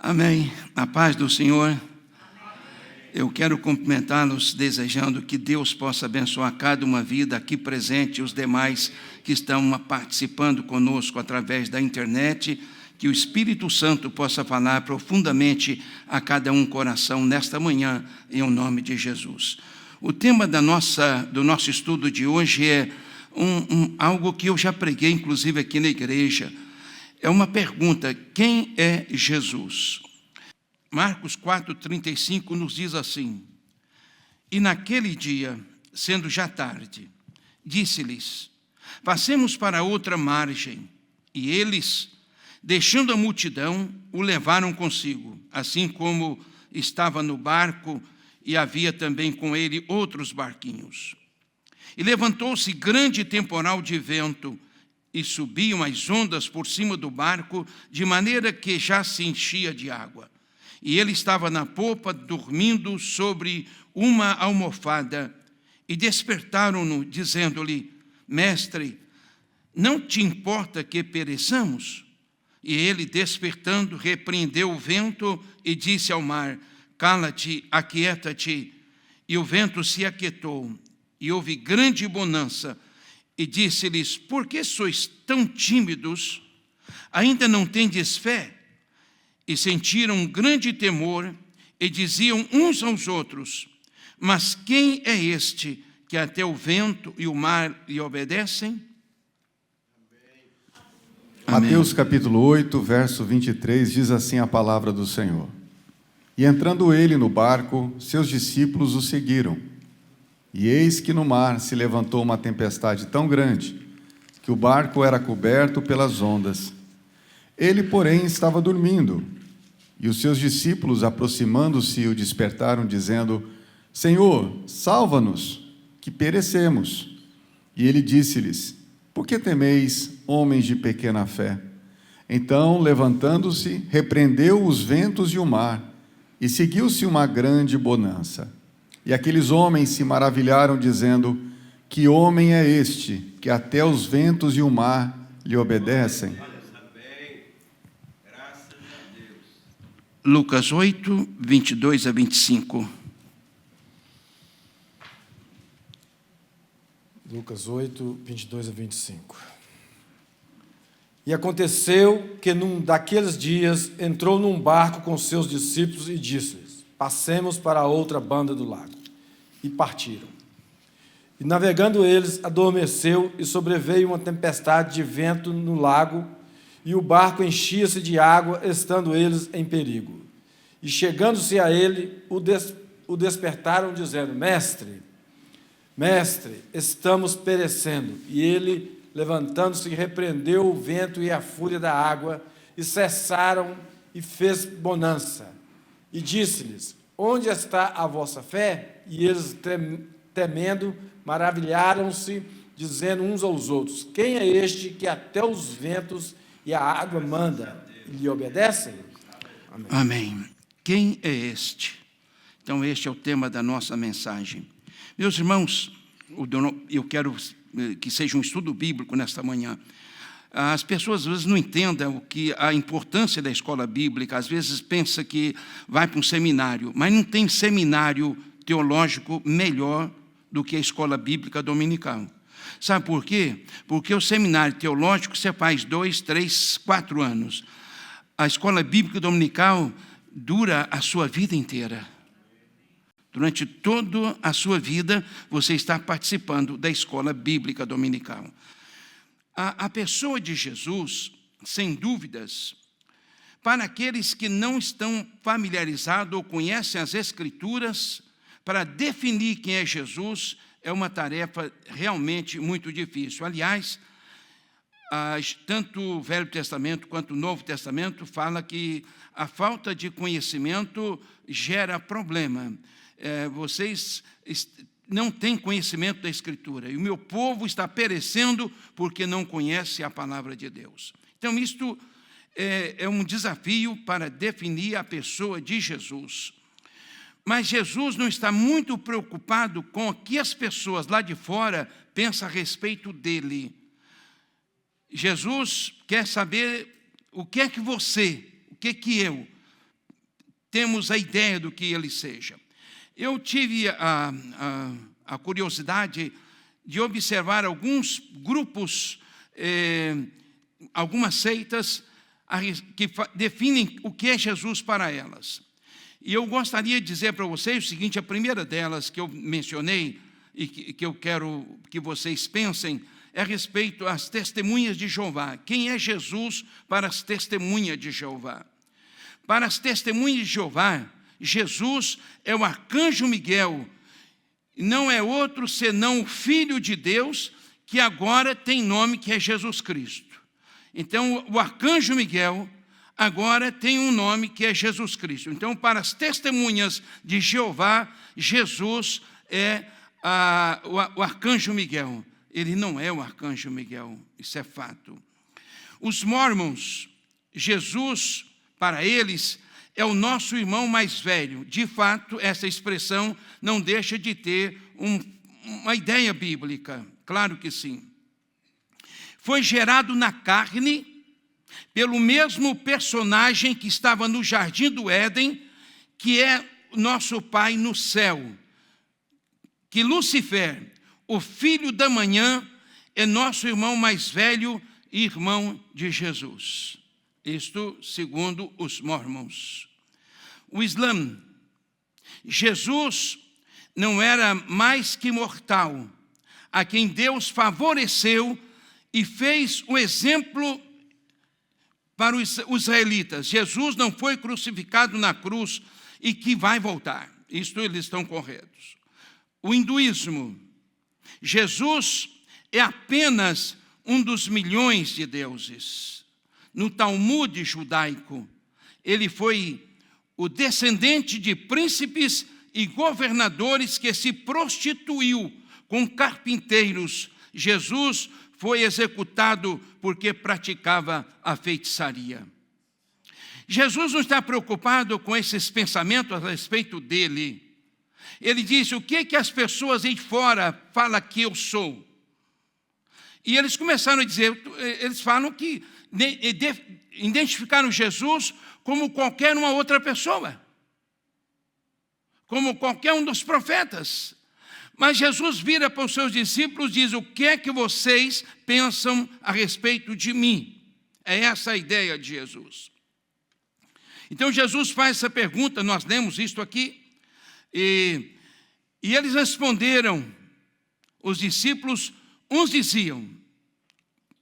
Amém. A paz do Senhor. Eu quero cumprimentá-los desejando que Deus possa abençoar cada uma vida aqui presente e os demais que estão participando conosco através da internet, que o Espírito Santo possa falar profundamente a cada um coração nesta manhã, em nome de Jesus. O tema do nosso estudo de hoje é algo que eu já preguei, inclusive, aqui na igreja. É uma pergunta: quem é Jesus? Marcos 4,35 nos diz assim: E naquele dia, sendo já tarde, disse-lhes: Passemos para outra margem. E eles, deixando a multidão, o levaram consigo, assim como estava no barco, e havia também com ele outros barquinhos. E levantou-se grande temporal de vento, e subiam as ondas por cima do barco, de maneira que já se enchia de água. E ele estava na popa, dormindo sobre uma almofada, e despertaram-no, dizendo-lhe: Mestre, não te importa que pereçamos? E ele, despertando, repreendeu o vento e disse ao mar: Cala-te, aquieta-te. E o vento se aquietou, e houve grande bonança. E disse-lhes: Por que sois tão tímidos? Ainda não tendes fé? E sentiram um grande temor, e diziam uns aos outros: Mas quem é este que até o vento e o mar lhe obedecem? Amém. Mateus capítulo 8, verso 23, diz assim a palavra do Senhor: E entrando ele no barco, seus discípulos o seguiram. E eis que no mar se levantou uma tempestade tão grande, que o barco era coberto pelas ondas. Ele, porém, estava dormindo. E os seus discípulos, aproximando-se, o despertaram, dizendo: Senhor, salva-nos, que perecemos. E ele disse-lhes: Por que temeis, homens de pequena fé? Então, levantando-se, repreendeu os ventos e o mar, e seguiu-se uma grande bonança. E aqueles homens se maravilharam, dizendo: Que homem é este, que até os ventos e o mar lhe obedecem? Lucas 8, 22 a 25. Lucas 8, 22 a 25. E aconteceu que num daqueles dias entrou num barco com seus discípulos e disse-lhes: Passemos para a outra banda do lago. E partiram. E navegando eles, adormeceu, e sobreveio uma tempestade de vento no lago, e o barco enchia-se de água, estando eles em perigo. E chegando-se a ele, o despertaram, dizendo: Mestre, estamos perecendo. E ele, levantando-se, repreendeu o vento e a fúria da água, e cessaram, e fez bonança. E disse-lhes: Onde está a vossa fé? E eles, temendo, maravilharam-se, dizendo uns aos outros: Quem é este que até os ventos e a água manda e lhe obedecem? Amém. Amém. Quem é este? Então, este é o tema da nossa mensagem. Meus irmãos, eu quero que seja um estudo bíblico nesta manhã. As pessoas às vezes não entendem a importância da escola bíblica, às vezes pensa que vai para um seminário, mas não tem seminário teológico melhor do que a escola bíblica dominical. Sabe por quê? Porque o seminário teológico você faz 2, 3, 4 anos. A escola bíblica dominical dura a sua vida inteira. Durante toda a sua vida, você está participando da escola bíblica dominical. A pessoa de Jesus, sem dúvidas, para aqueles que não estão familiarizados ou conhecem as Escrituras, para definir quem é Jesus, é uma tarefa realmente muito difícil. Aliás, tanto o Velho Testamento quanto o Novo Testamento fala que a falta de conhecimento gera problema. Vocês não têm conhecimento da Escritura, e o meu povo está perecendo porque não conhece a palavra de Deus. Então, isto é um desafio para definir a pessoa de Jesus. Mas Jesus não está muito preocupado com o que as pessoas lá de fora pensam a respeito dele. Jesus quer saber o que é que você, o que é que eu temos a ideia do que ele seja. Eu tive a curiosidade de observar alguns grupos, algumas seitas que definem o que é Jesus para elas. E eu gostaria de dizer para vocês o seguinte: a primeira delas que eu mencionei e que eu quero que vocês pensem é a respeito às testemunhas de Jeová. Quem é Jesus para as testemunhas de Jeová? Para as testemunhas de Jeová, Jesus é o arcanjo Miguel, não é outro senão o Filho de Deus, que agora tem nome que é Jesus Cristo. Então, o arcanjo Miguel agora tem um nome que é Jesus Cristo. Então, para as testemunhas de Jeová, Jesus é o arcanjo Miguel. Ele não é o arcanjo Miguel, isso é fato. Os mormons, Jesus, para eles, é o nosso irmão mais velho. De fato, essa expressão não deixa de ter uma ideia bíblica, claro que sim. Foi gerado na carne pelo mesmo personagem que estava no Jardim do Éden, que é nosso Pai no céu. Que Lúcifer, o filho da manhã, é nosso irmão mais velho e irmão de Jesus. Isto segundo os mormons. O Islã, Jesus não era mais que mortal, a quem Deus favoreceu e fez o exemplo para os israelitas. Jesus não foi crucificado na cruz e que vai voltar. Isto eles estão corretos. O hinduísmo, Jesus é apenas um dos milhões de deuses. No Talmud judaico, ele foi o descendente de príncipes e governadores que se prostituiu com carpinteiros. Jesus foi executado porque praticava a feitiçaria. Jesus não está preocupado com esses pensamentos a respeito dele. Ele disse: o que as pessoas aí fora falam que eu sou? E eles começaram a dizer, eles falam que identificaram Jesus como qualquer uma outra pessoa, como qualquer um dos profetas. Mas Jesus vira para os seus discípulos e diz: o que é que vocês pensam a respeito de mim? É essa a ideia de Jesus. Então Jesus faz essa pergunta, nós lemos isto aqui, e eles responderam, os discípulos, uns diziam,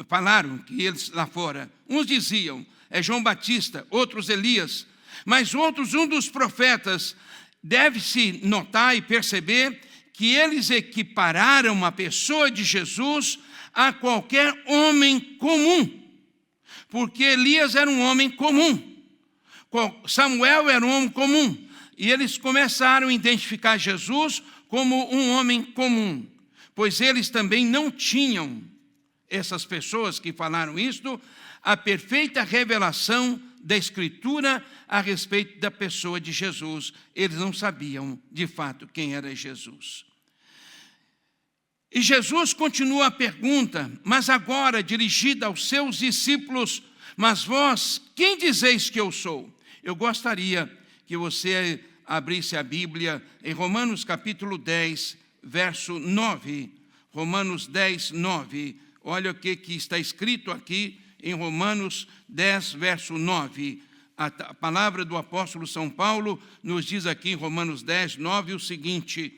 falaram que eles lá fora, uns diziam, é João Batista, outros Elias, mas outros, um dos profetas. Deve-se notar e perceber que eles equipararam a pessoa de Jesus a qualquer homem comum, porque Elias era um homem comum, Samuel era um homem comum, e eles começaram a identificar Jesus como um homem comum, pois eles também não tinham, essas pessoas que falaram isto, a perfeita revelação da Escritura a respeito da pessoa de Jesus. Eles não sabiam, de fato, quem era Jesus. E Jesus continua a pergunta, mas agora dirigida aos seus discípulos: mas vós, quem dizeis que eu sou? Eu gostaria que você abrisse a Bíblia em Romanos capítulo 10, verso 9. Romanos 10, 9. Olha o que está escrito aqui em Romanos 10, verso 9. A palavra do apóstolo São Paulo nos diz aqui em Romanos 10, 9 o seguinte: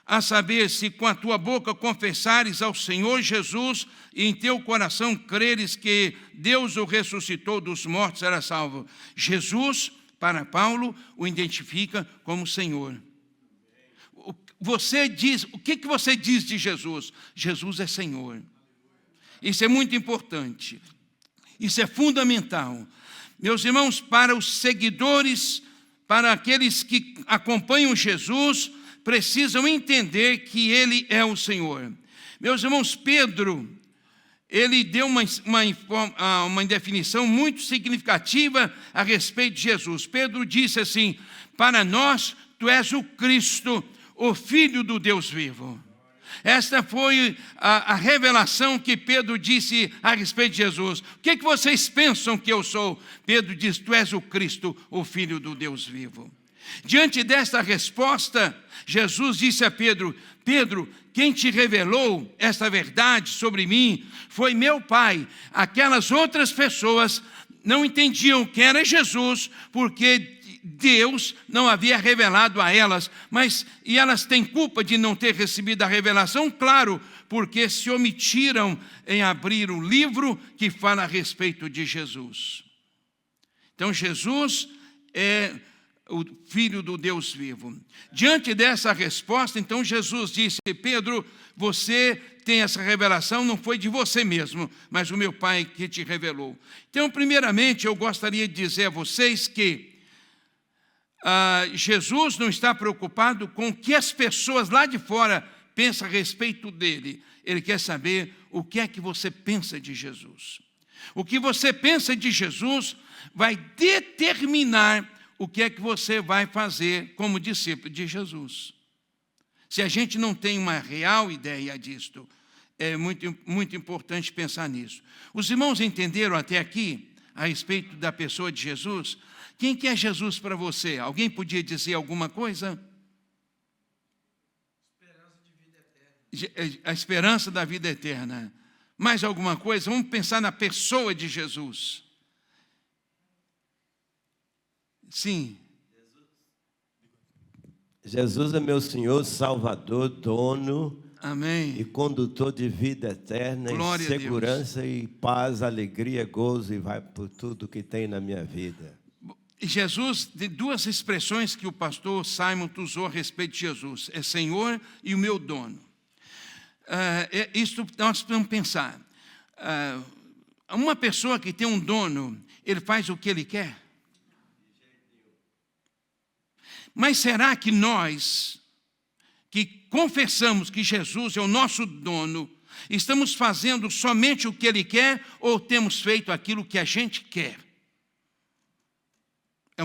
a saber, se com a tua boca confessares ao Senhor Jesus e em teu coração creres que Deus o ressuscitou dos mortos, será salvo. Jesus, para Paulo, o identifica como Senhor. Você diz, o que você diz de Jesus? Jesus é Senhor. Isso é muito importante. Isso é fundamental. Meus irmãos, para os seguidores, para aqueles que acompanham Jesus, precisam entender que Ele é o Senhor. Meus irmãos, Pedro, ele deu uma definição muito significativa a respeito de Jesus. Pedro disse assim: para nós, tu és o Cristo, o Filho do Deus vivo. Esta foi a revelação que Pedro disse a respeito de Jesus. O que vocês pensam que eu sou? Pedro diz: tu és o Cristo, o Filho do Deus vivo. Diante desta resposta, Jesus disse a Pedro: Pedro, quem te revelou esta verdade sobre mim foi meu Pai. Aquelas outras pessoas não entendiam quem era Jesus, porque Deus não havia revelado a elas, e elas têm culpa de não ter recebido a revelação, claro, porque se omitiram em abrir o livro que fala a respeito de Jesus. Então Jesus é o Filho do Deus vivo. Diante dessa resposta, então Jesus disse: Pedro, você tem essa revelação, não foi de você mesmo, mas o meu Pai que te revelou. Então, primeiramente, eu gostaria de dizer a vocês que Jesus não está preocupado com o que as pessoas lá de fora pensam a respeito dele. Ele quer saber o que é que você pensa de Jesus. O que você pensa de Jesus vai determinar o que é que você vai fazer como discípulo de Jesus. Se a gente não tem uma real ideia disto, é muito importante pensar nisso. Os irmãos entenderam até aqui a respeito da pessoa de Jesus? Quem que é Jesus para você? Alguém podia dizer alguma coisa? A esperança da vida eterna. Mais alguma coisa? Vamos pensar na pessoa de Jesus. Sim. Jesus é meu Senhor, Salvador, dono, amém, e condutor de vida eterna, glória em segurança e paz, alegria, gozo, e vai por tudo que tem na minha vida. Jesus, de duas expressões que o pastor Simon usou a respeito de Jesus: é Senhor e o meu dono. Isto nós precisamos pensar. Uma pessoa que tem um dono, ele faz o que ele quer. Mas será que nós, que confessamos que Jesus é o nosso dono, estamos fazendo somente o que ele quer ou temos feito aquilo que a gente quer? É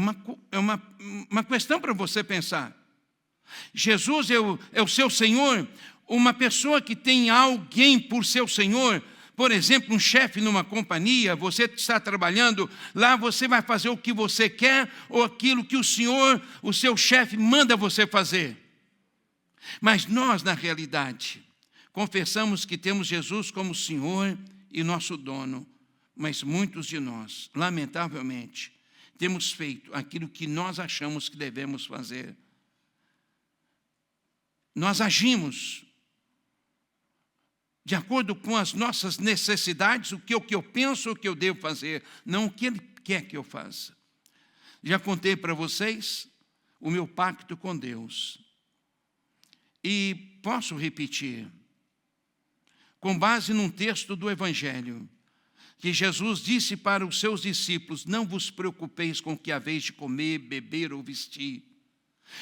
uma questão para você pensar. Jesus é o seu Senhor. Uma pessoa que tem alguém por seu Senhor, por exemplo, um chefe numa companhia, você está trabalhando, lá você vai fazer o que você quer ou aquilo que o seu chefe manda você fazer. Mas nós, na realidade, confessamos que temos Jesus como Senhor e nosso dono, mas muitos de nós, lamentavelmente, temos feito aquilo que nós achamos que devemos fazer. Nós agimos de acordo com as nossas necessidades, o que eu penso, o que eu devo fazer, não o que Ele quer que eu faça. Já contei para vocês o meu pacto com Deus. E posso repetir, com base num texto do Evangelho, que Jesus disse para os seus discípulos: não vos preocupeis com o que haveis de comer, beber ou vestir.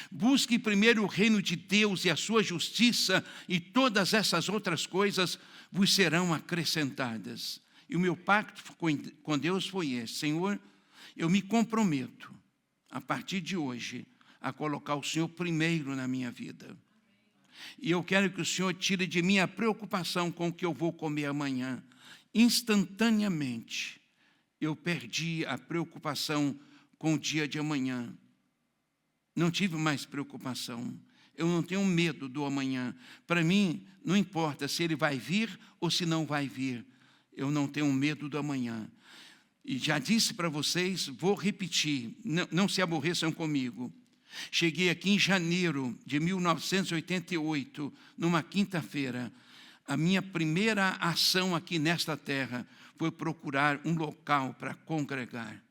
Busque primeiro o reino de Deus e a sua justiça, e todas essas outras coisas vos serão acrescentadas. E o meu pacto com Deus foi esse: Senhor, eu me comprometo, a partir de hoje, a colocar o Senhor primeiro na minha vida. E eu quero que o Senhor tire de mim a preocupação com o que eu vou comer amanhã. Instantaneamente, eu perdi a preocupação com o dia de amanhã. Não tive mais preocupação. Eu não tenho medo do amanhã. Para mim, não importa se ele vai vir ou se não vai vir. Eu não tenho medo do amanhã. E já disse para vocês, vou repetir, não se aborreçam comigo. Cheguei aqui em janeiro de 1988, numa quinta-feira. A minha primeira ação aqui nesta terra foi procurar um local para congregar.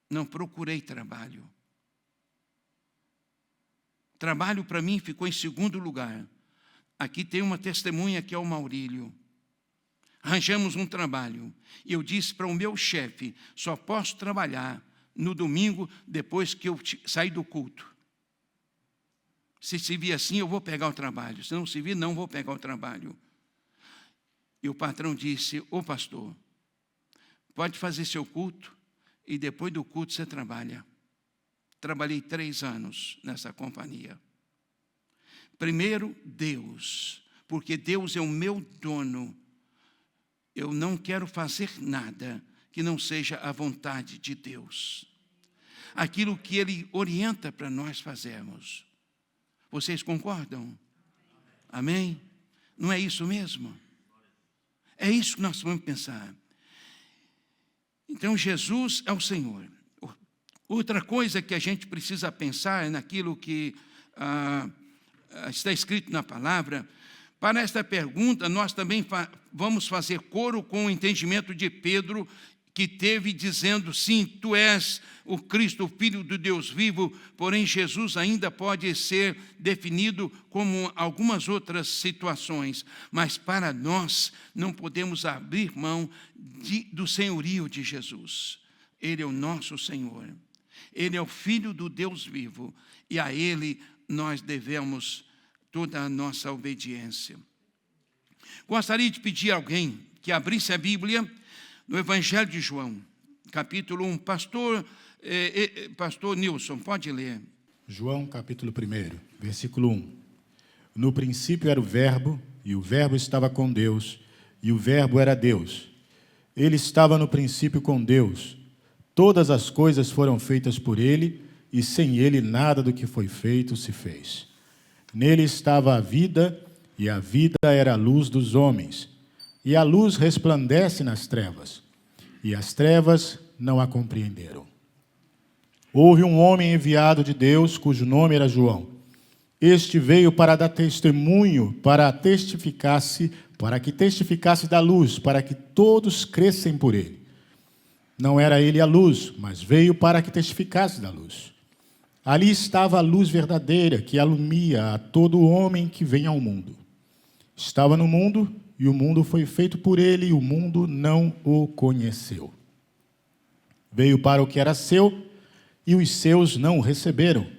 Não procurei trabalho. Trabalho para mim ficou em segundo lugar. Aqui tem uma testemunha que é o Maurílio. Arranjamos um trabalho. E eu disse para o meu chefe: só posso trabalhar no domingo depois que eu sair do culto. Se vir assim, eu vou pegar o trabalho. Se não se vir, não vou pegar o trabalho. E o patrão disse: ô pastor, pode fazer seu culto e depois do culto você trabalha. Trabalhei 3 anos nessa companhia. Primeiro, Deus. porque Deus é o meu dono. Eu não quero fazer nada que não seja a vontade de Deus. Aquilo que Ele orienta para nós fazermos. Vocês concordam? Amém? Não é isso mesmo? É isso que nós vamos pensar. Então, Jesus é o Senhor. Outra coisa que a gente precisa pensar é naquilo que está escrito na palavra. Para esta pergunta, nós também vamos fazer coro com o entendimento de Pedro, que teve dizendo, sim, tu és o Cristo, o Filho do Deus vivo, porém Jesus ainda pode ser definido como algumas outras situações, mas para nós não podemos abrir mão do senhorio de Jesus. Ele é o nosso Senhor, Ele é o Filho do Deus vivo, e a Ele nós devemos toda a nossa obediência. Gostaria de pedir a alguém que abrisse a Bíblia no Evangelho de João, capítulo 1. Pastor Nilson, pode ler. João, capítulo 1, versículo 1. No princípio era o Verbo, e o Verbo estava com Deus, e o Verbo era Deus. Ele estava no princípio com Deus. Todas as coisas foram feitas por ele, e sem ele nada do que foi feito se fez. Nele estava a vida, e a vida era a luz dos homens. E a luz resplandece nas trevas, e as trevas não a compreenderam. Houve um homem enviado de Deus, cujo nome era João. Este veio para dar testemunho, para que testificasse da luz, para que todos crescem por ele. Não era ele a luz, mas veio para que testificasse da luz. Ali estava a luz verdadeira, que alumia a todo homem que vem ao mundo. Estava no mundo, e o mundo foi feito por ele, e o mundo não o conheceu. Veio para o que era seu, e os seus não o receberam.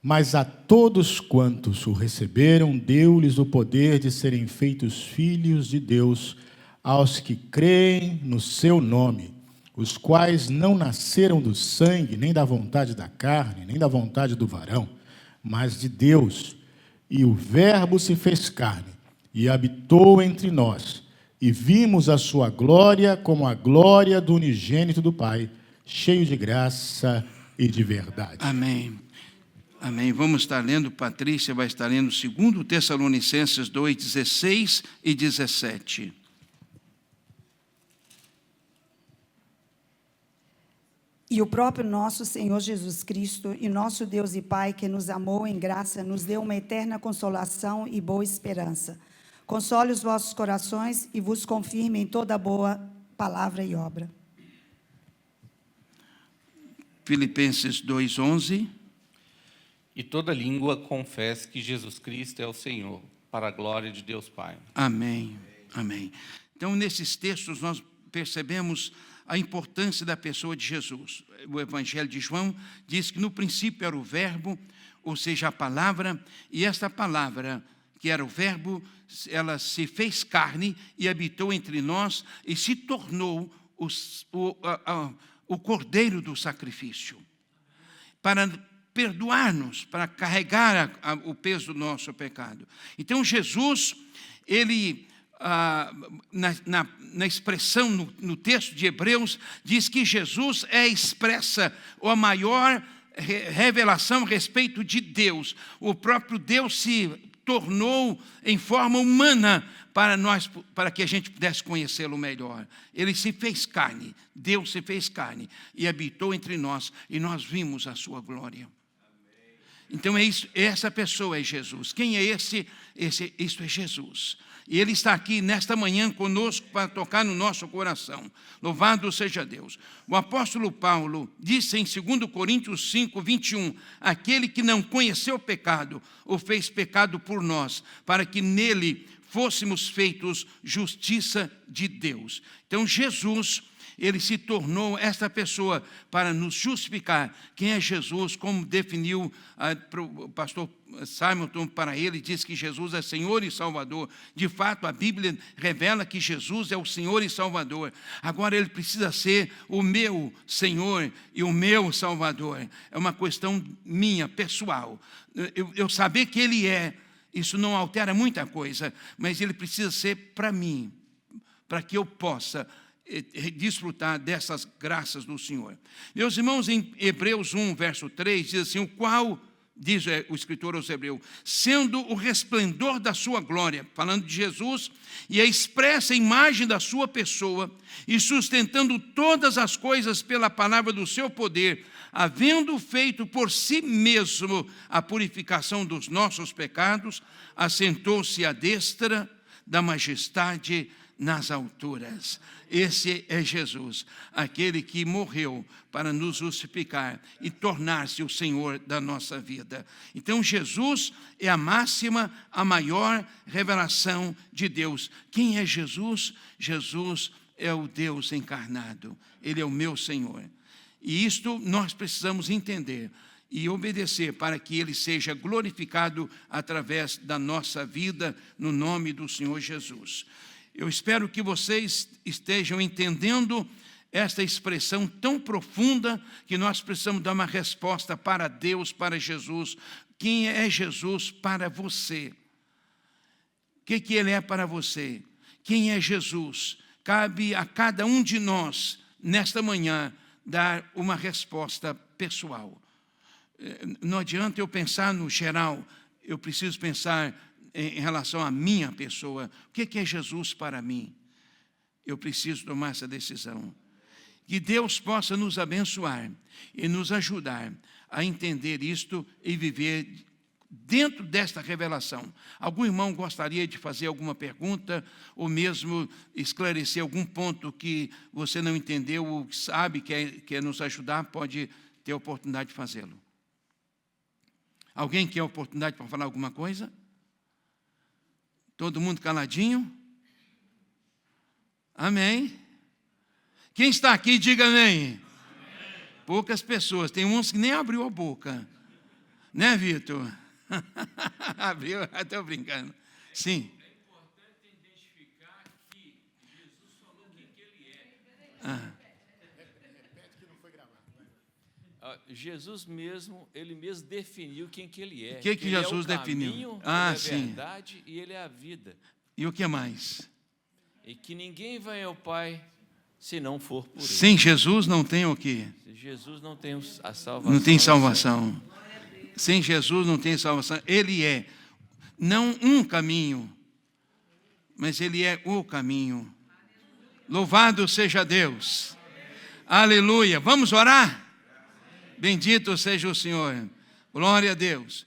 Mas a todos quantos o receberam, deu-lhes o poder de serem feitos filhos de Deus, aos que creem no seu nome, os quais não nasceram do sangue, nem da vontade da carne, nem da vontade do varão, mas de Deus. E o Verbo se fez carne, e habitou entre nós, e vimos a sua glória como a glória do unigênito do Pai, cheio de graça e de verdade. Amém. Amém. Vamos estar lendo, Patrícia vai estar lendo 2 Tessalonicenses 2, 16 e 17. E o próprio nosso Senhor Jesus Cristo, e nosso Deus e Pai, que nos amou em graça, nos deu uma eterna consolação e boa esperança. Console os vossos corações e vos confirme em toda boa palavra e obra. Filipenses 2, 11. E toda língua confesse que Jesus Cristo é o Senhor, para a glória de Deus Pai. Amém. Amém. Então, nesses textos, nós percebemos a importância da pessoa de Jesus. O Evangelho de João diz que no princípio era o Verbo, ou seja, a palavra, e esta palavra, que era o Verbo, ela se fez carne e habitou entre nós e se tornou o cordeiro do sacrifício, para perdoar-nos, para carregar o peso do nosso pecado. Então, Jesus, ele, na expressão, no texto de Hebreus, diz que Jesus é expressa, ou a maior revelação a respeito de Deus. O próprio Deus se tornou em forma humana para que a gente pudesse conhecê-lo melhor. Ele se fez carne, Deus se fez carne e habitou entre nós, e nós vimos a sua glória. Então é isso, essa pessoa é Jesus. Quem é esse? Isso é Jesus. E Ele está aqui nesta manhã conosco para tocar no nosso coração. Louvado seja Deus. O apóstolo Paulo disse em 2 Coríntios 5, 21, aquele que não conheceu o pecado, o fez pecado por nós, para que nele fôssemos feitos justiça de Deus. Então Jesus, Ele se tornou esta pessoa para nos justificar. Quem é Jesus? Como definiu o pastor Simonton para ele, diz que Jesus é Senhor e Salvador. De fato, a Bíblia revela que Jesus é o Senhor e Salvador. Agora, Ele precisa ser o meu Senhor e o meu Salvador. É uma questão minha, pessoal. Eu saber que Ele é, Isso não altera muita coisa, mas ele precisa ser para mim, para que eu possa desfrutar dessas graças do Senhor. Meus irmãos, em Hebreus 1, verso 3, diz assim: o qual, diz o escritor aos Hebreus, sendo o resplendor da sua glória, falando de Jesus, e a expressa imagem da sua pessoa, e sustentando todas as coisas pela palavra do seu poder, havendo feito por si mesmo a purificação dos nossos pecados, assentou-se à destra da majestade nas alturas. Esse é Jesus, aquele que morreu para nos justificar e tornar-se o Senhor da nossa vida. Então Jesus é a máxima, a maior revelação de Deus. Quem é Jesus? Jesus é o Deus encarnado. Ele é o meu Senhor. E isto nós precisamos entender e obedecer para que Ele seja glorificado através da nossa vida, no nome do Senhor Jesus. Eu espero que vocês estejam entendendo esta expressão tão profunda que nós precisamos dar uma resposta para Deus, para Jesus. Quem é Jesus para você? O que Ele é para você? Quem é Jesus? Cabe a cada um de nós, nesta manhã, dar uma resposta pessoal. Não adianta eu pensar no geral, eu preciso pensar em relação à minha pessoa. O que é Jesus para mim? Eu preciso tomar essa decisão. Que Deus possa nos abençoar e nos ajudar a entender isto e viver dentro desta revelação. Algum irmão gostaria de fazer alguma pergunta ou mesmo esclarecer algum ponto que você não entendeu ou sabe que quer nos ajudar, pode ter a oportunidade de fazê-lo. Alguém quer a oportunidade para falar alguma coisa? Todo mundo caladinho? Amém. Quem está aqui, diga amém. Poucas pessoas, tem uns que nem abriu a boca. Né, Vitor? Abriu, estou brincando. Sim. É importante identificar que Jesus falou quem que Ele é. Repete que não foi gravado. Jesus mesmo, Ele mesmo definiu quem que Ele é. O que Ele Jesus é o definiu? caminho, Ele Ah, é a sim. verdade e Ele é a vida. E o que mais? E que ninguém vai ao Pai se não for por Ele. Sem Jesus não tem o quê? Se Jesus não tem a salvação. Não tem salvação. Sem Jesus não tem salvação. Ele é não um caminho, mas Ele é o caminho. Louvado seja Deus. Aleluia. Vamos orar? Bendito seja o Senhor. Glória a Deus.